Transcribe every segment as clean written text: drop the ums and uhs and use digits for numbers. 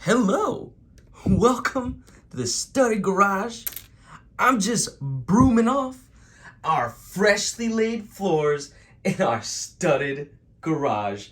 Hello, welcome to the study garage. I'm just brooming off our freshly laid floors in our studded garage.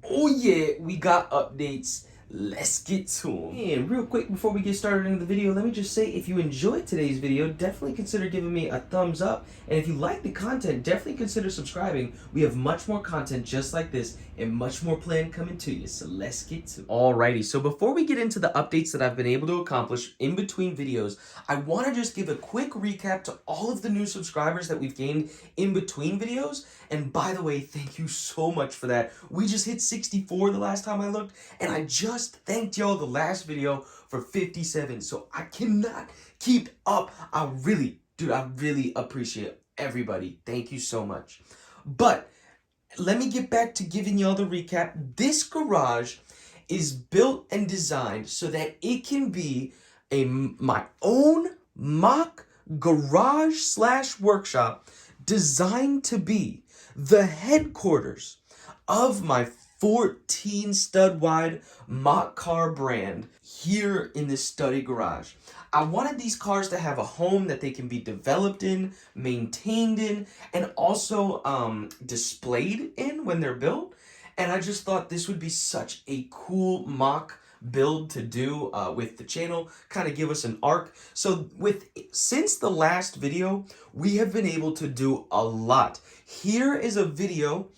Oh yeah, we got updates. Let's get to them. And real quick before we get started into the video, let me just say if you enjoyed today's video, definitely consider giving me a thumbs up. And if you like the content, definitely consider subscribing. We have much more content just like this and much more planned coming to you. So let's get to it. Alrighty, so before we get into the updates that I've been able to accomplish in between videos, I want to just give a quick recap to all of the new subscribers that we've gained in between videos. And by the way, thank you so much for that. We just hit 64 the last time I looked, and I just thanked y'all the last video for 57. So I cannot keep up. I really appreciate everybody. Thank you so much. But let me get back to giving y'all the recap. This garage is built and designed so that it can be my own mock garage / workshop designed to be the headquarters of my 14 stud wide mock car brand here in this study garage. I wanted these cars to have a home that they can be developed in, maintained in, and also displayed in when they're built. And I just thought this would be such a cool mock build to do with the channel, kind of give us an arc. So since the last video, we have been able to do a lot. Here is video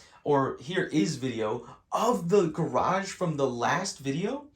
of the garage from the last video,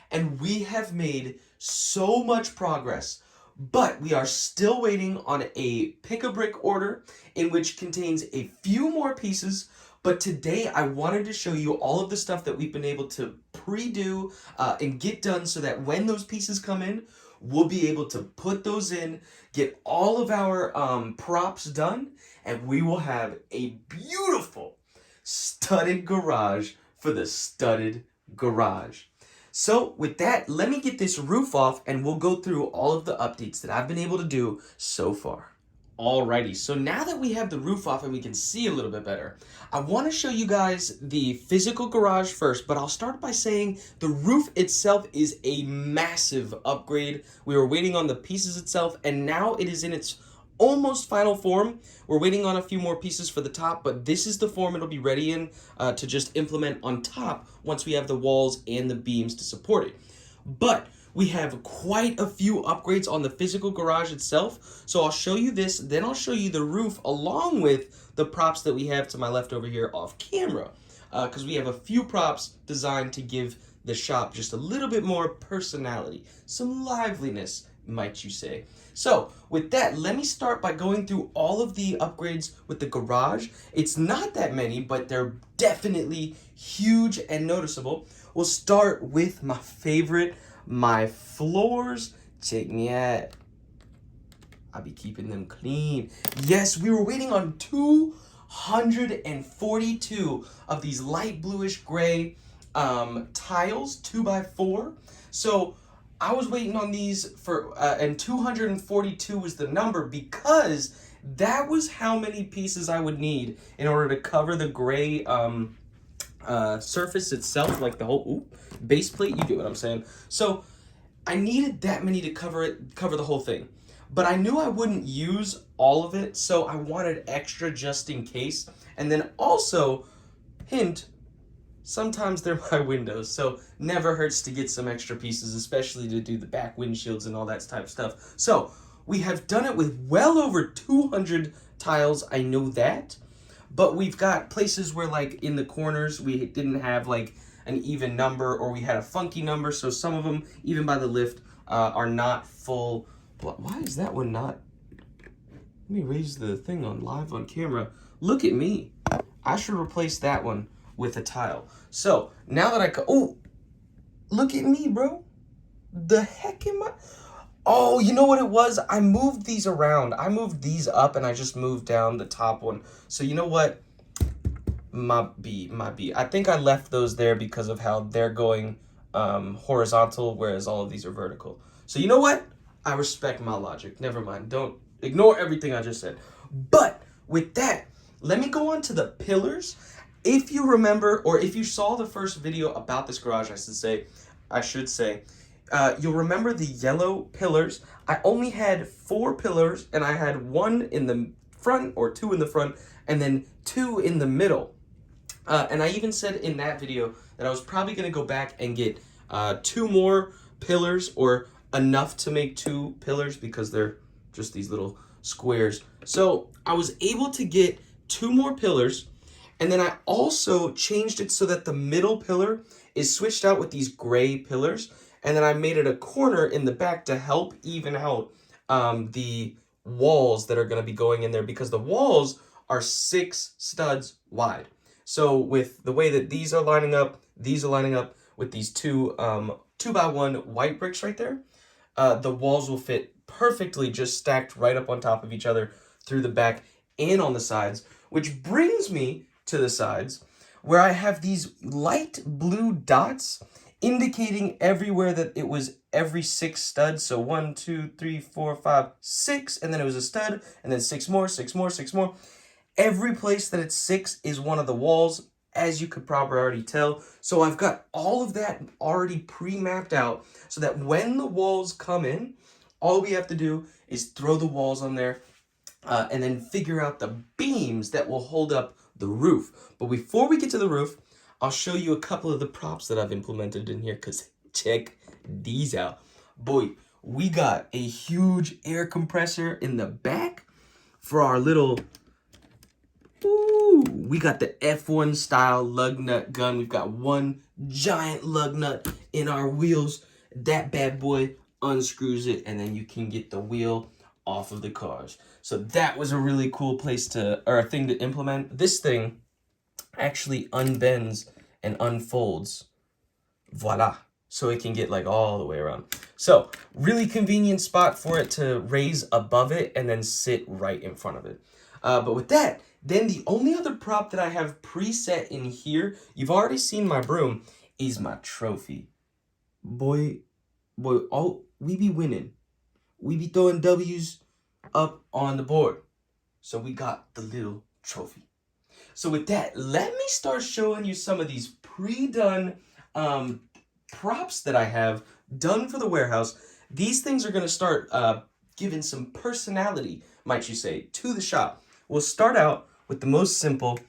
and we have made so much progress, but we are still waiting on a pick-a-brick order in which contains a few more pieces. But today I wanted to show you all of the stuff that we've been able to pre-do and get done so that when those pieces come in, we'll be able to put those in, get all of our props done, and we will have a beautiful studded garage for the studded garage. So with that, let me get this roof off and we'll go through all of the updates that I've been able to do so far. Alrighty, so now that we have the roof off and we can see a little bit better, I want to show you guys the physical garage first, but I'll start by saying the roof itself is a massive upgrade. We were waiting on the pieces itself, and now it is in its almost final form. We're waiting on a few more pieces for the top, but this is the form it'll be ready in to just implement on top once we have the walls and the beams to support it. But we have quite a few upgrades on the physical garage itself. So I'll show you this, then I'll show you the roof along with the props that we have to my left over here off camera. Because we have a few props designed to give the shop just a little bit more personality, some liveliness, might you say. So with that, let me start by going through all of the upgrades with the garage. It's not that many, but they're definitely huge and noticeable. We'll start with my favorite, my floors. Check me out. I'll be keeping them clean. Yes, we were waiting on 242 of these light bluish gray tiles, 2x4. So I was waiting on these for, and 242 was the number because that was how many pieces I would need in order to cover the gray surface itself, like the whole base plate. You get what I'm saying? So I needed that many to cover the whole thing, but I knew I wouldn't use all of it, so I wanted extra just in case. And then also, hint, sometimes they're my windows, so never hurts to get some extra pieces, especially to do the back windshields and all that type of stuff. So we have done it with well over 200 tiles, I know that, but we've got places where, like, in the corners we didn't have like an even number, or we had a funky number, so some of them, even by the lift, are not full. Why is that one not? Let me raise the thing on live on camera. Look at me. I should replace that one with a tile. So now that oh, look at me, bro. The heck am I? Oh, you know what it was? I moved these around. I moved these up and I just moved down the top one. So you know what? My B. I think I left those there because of how they're going horizontal, whereas all of these are vertical. So you know what? I respect my logic. Never mind. Don't ignore everything I just said. But with that, let me go on to the pillars. If you remember, or if you saw the first video about this garage, I should say, You'll remember the yellow pillars. I only had 4 pillars, and I had 1 in the front, or 2 in the front, and then 2 in the middle. And I even said in that video that I was probably going to go back and get 2 more pillars, or enough to make 2 pillars, because they're just these little squares. So I was able to get 2 more pillars, and then I also changed it so that the middle pillar is switched out with these gray pillars, and then I made it a corner in the back to help even out the walls that are going to be going in there, because the walls are 6 studs wide. So with the way that these are lining up with these 2 2x1 white bricks right there, the walls will fit perfectly, just stacked right up on top of each other through the back and on the sides, which brings me to the sides where I have these light blue dots indicating everywhere that it was every 6 studs. So 1, 2, 3, 4, 5, 6, and then it was a stud, and then 6 more, 6 more, 6 more. Every place that it's 6 is one of the walls, as you could probably already tell. So I've got all of that already pre-mapped out so that when the walls come in, all we have to do is throw the walls on there and then figure out the beams that will hold up the roof. But before we get to the roof, I'll show you a couple of the props that I've implemented in here, because check these out. Boy, we got a huge air compressor in the back for our little... Ooh, we got the F1 style lug nut gun. We've got 1 giant lug nut in our wheels. That bad boy unscrews it, and then you can get the wheel off of the cars. So that was a really cool place to, or a thing to implement. This thing actually unbends and unfolds. Voila. So it can get like all the way around. So really convenient spot for it to raise above it and then sit right in front of it. But with that, then the only other prop that I have preset in here, you've already seen my broom, is my trophy. Boy, we be winning. We be throwing W's up on the board. So we got the little trophy. So with that, let me start showing you some of these pre-done props that I have done for the warehouse. These things are going to start giving some personality, might you say, to the shop. We'll start out with the most simple.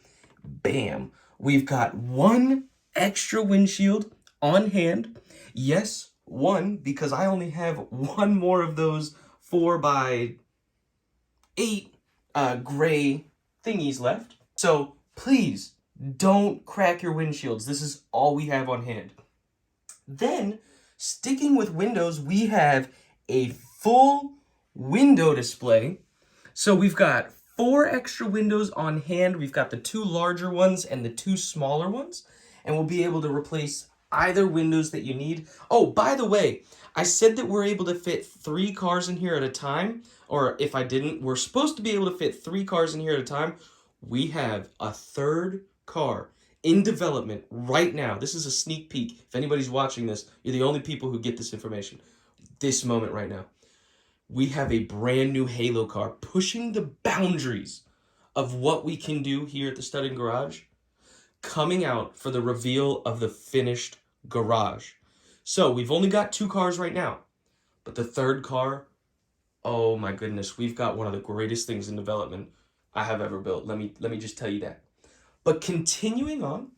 Bam. We've got 1 extra windshield on hand. Yes, 1, because I only have 1 more of those 4x8 gray thingies left. So please don't crack your windshields. This is all we have on hand. Then, sticking with windows, we have a full window display. So we've got 4 extra windows on hand. We've got the 2 larger ones and the 2 smaller ones, and we'll be able to replace either windows that you need. Oh, by the way, I said that we're able to fit 3 cars in here at a time, or if I didn't, we're supposed to be able to fit 3 cars in here at a time. We have a 3rd car in development right now. This is a sneak peek. If anybody's watching this, you're the only people who get this information. This moment right now. We have a brand new Halo car pushing the boundaries of what we can do here at the Studding Garage, coming out for the reveal of the finished garage. So we've only got 2 cars right now, but the 3rd car, oh my goodness, we've got one of the greatest things in development I have ever built. Let me just tell you that. But continuing on,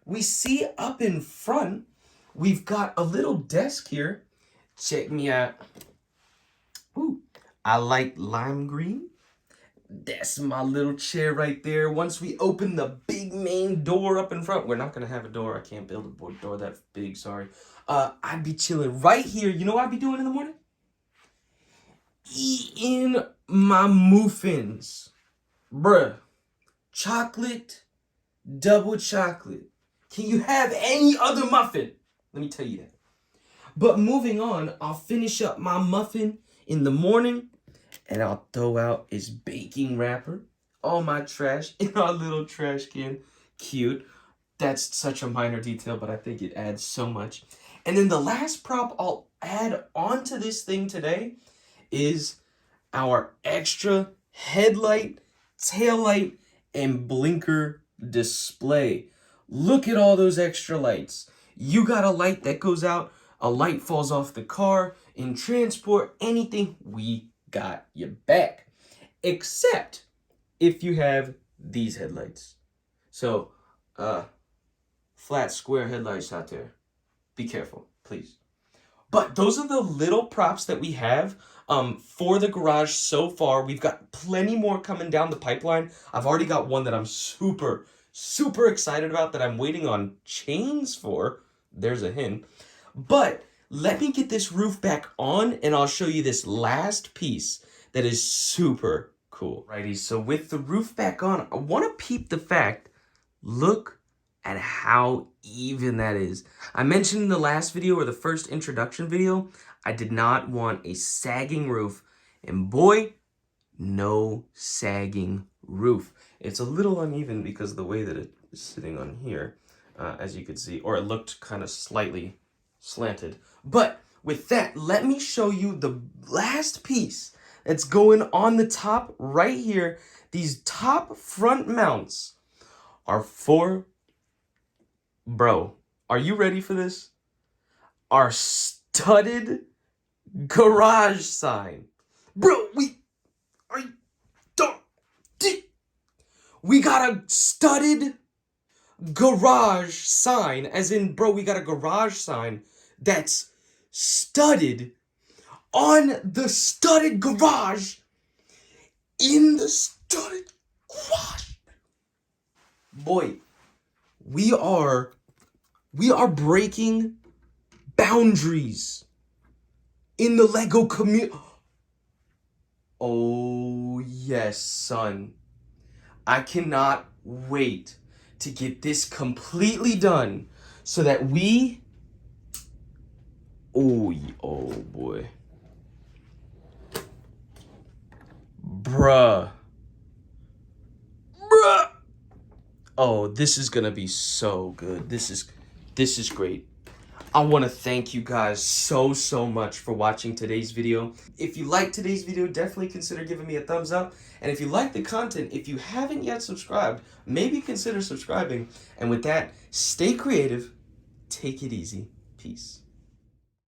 we see up in front, we've got a little desk here. Check me out. Ooh, I like lime green. That's my little chair right there. Once we open the big main door up in front, we're not going to have a door. I can't build a door that big, sorry. I'd be chilling right here. You know what I'd be doing in the morning? Eating my muffins. Bruh, chocolate, double chocolate. Can you have any other muffin? Let me tell you that. But moving on, I'll finish up my muffin in the morning, and I'll throw out his baking wrapper, all my trash in our little trash can. Cute. That's such a minor detail, but I think it adds so much. And then the last prop I'll add onto this thing today is our extra headlight, taillight, and blinker display. Look at all those extra lights. You got a light that goes out a light falls off the car, in transport, anything, we got your back. Except if you have these headlights. So, flat square headlights out there. Be careful, please. But those are the little props that we have for the garage so far. We've got plenty more coming down the pipeline. I've already got one that I'm super excited about that I'm waiting on chains for. There's a hint. But let me get this roof back on and I'll show you this last piece that is super cool. Righty, so with the roof back on, I want to peep the fact, look at how even that is. I mentioned in the last video or the first introduction video, I did not want a sagging roof. And boy, no sagging roof. It's a little uneven because of the way that it is sitting on here, as you could see, or it looked kind of slightly slanted. But with that, let me show you the last piece that's going on the top right here. These top front mounts are for, bro, are you ready for this? Our studded garage sign. Bro, we got a studded garage sign, as in, bro, we got a garage sign that's studded on the studded garage in the studded garage. Boy, we are breaking boundaries in the LEGO community. Oh, yes, son. I cannot wait to get this completely done so that we... Oh boy. Bruh. Oh, this is gonna be so good. This is great. I want to thank you guys so much for watching today's video. If you liked today's video, definitely consider giving me a thumbs up. And if you like the content, if you haven't yet subscribed, maybe consider subscribing. And with that, stay creative, take it easy. Peace.